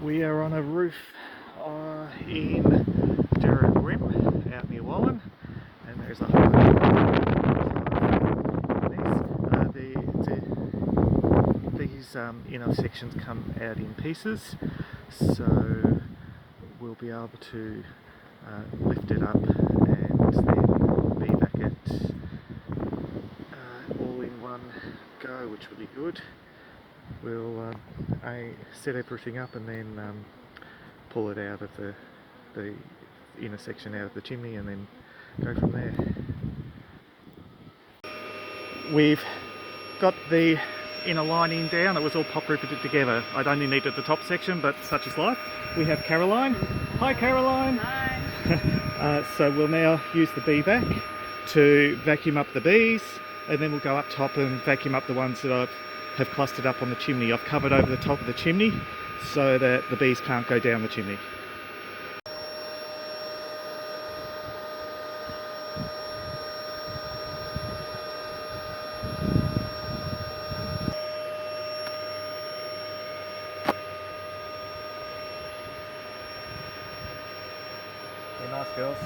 We are on a roof in Rim, out near Wallen, and there's a whole these inner sections come out in pieces, so we'll be able to lift it up and then be back at all in one go, which will be good. We'll set everything up and then pull it out of the inner section out of the chimney and then go from there. We've got the inner lining down. It was all pop riveted together. I'd only needed the top section, but such is life. We have Caroline. Hi Caroline. Hi. So we'll now use the bee vac to vacuum up the bees, and then we'll go up top and vacuum up the ones that have clustered up on the chimney. I've covered over the top of the chimney so that the bees can't go down the chimney. They're nice girls.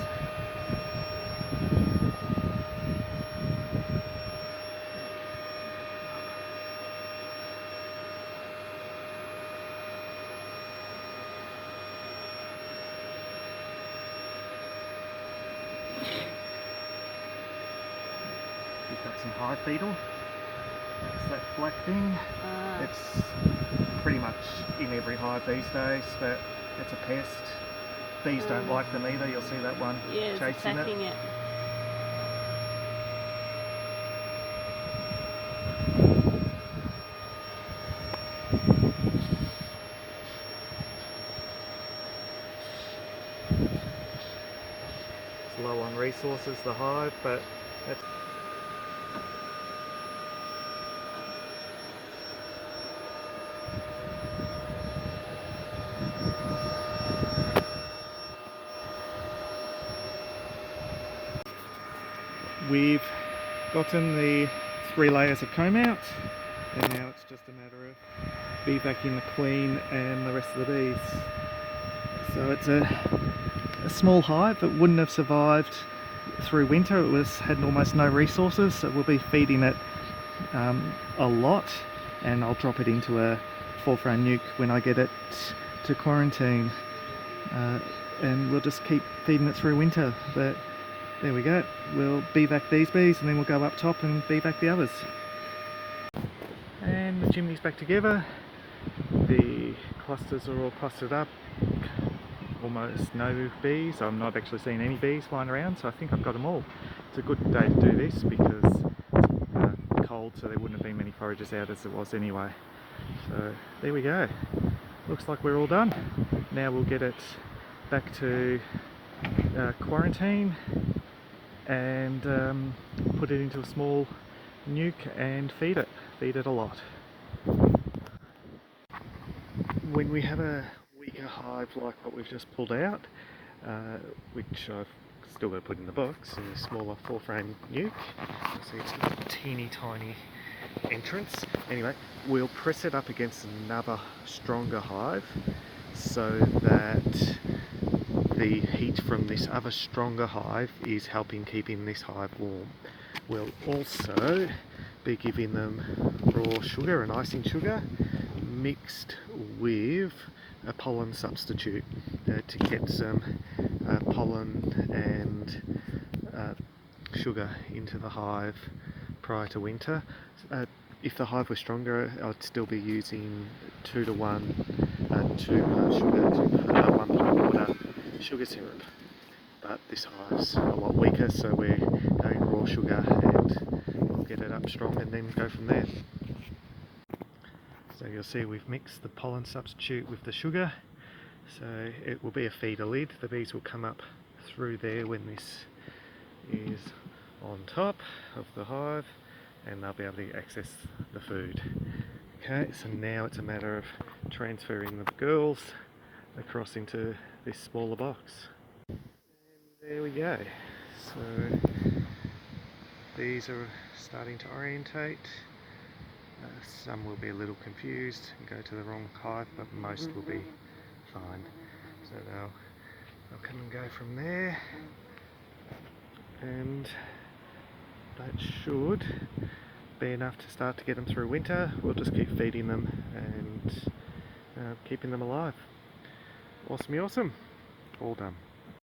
We've got some hive beetle. That's that black thing. It's pretty much in every hive these days, but it's a pest. Bees don't like them either. You'll see that one chasing it. It's low on resources, the hive, but that's We've gotten the 3 layers of comb out, and now it's just a matter of bee vacuuming the queen and the rest of the bees. So it's a small hive that wouldn't have survived through winter. It had almost no resources, so we'll be feeding it a lot, and I'll drop it into a 4-frame nuke when I get it to quarantine, and we'll just keep feeding it through winter. But there we go. We'll bee vac these bees and then we'll go up top and bee vac the others. And the chimney's back together. The clusters are all clustered up. Almost no bees. I'm not actually seeing any bees flying around, so I think I've got them all. It's a good day to do this because it's cold, so there wouldn't have been many foragers out as it was anyway. So there we go. Looks like we're all done. Now we'll get it back to quarantine and put it into a small nuke and feed it a lot. When we have a weaker hive like what we've just pulled out, which I've still got to put in the box, in a smaller 4-frame nuke, so it's got a teeny tiny entrance. Anyway, we'll press it up against another stronger hive so that the heat from this other stronger hive is helping keeping this hive warm. We'll also be giving them raw sugar and icing sugar mixed with a pollen substitute to get some pollen and sugar into the hive prior to winter. If the hive was stronger, I'd still be using 2 to 1, 2 parts sugar to 1 part water sugar syrup, but this hive's a lot weaker, so we're going raw sugar and we'll get it up strong and then go from there. So you'll see we've mixed the pollen substitute with the sugar, so it will be a feeder lid. The bees will come up through there when this is on top of the hive and they'll be able to access the food. Okay, so now it's a matter of transferring the girls across into this smaller box. And there we go. So these are starting to orientate. Some will be a little confused and go to the wrong hive, but most will be fine. So they'll come and go from there, and that should be enough to start to get them through winter. We'll just keep feeding them and keeping them alive. Awesome. All done.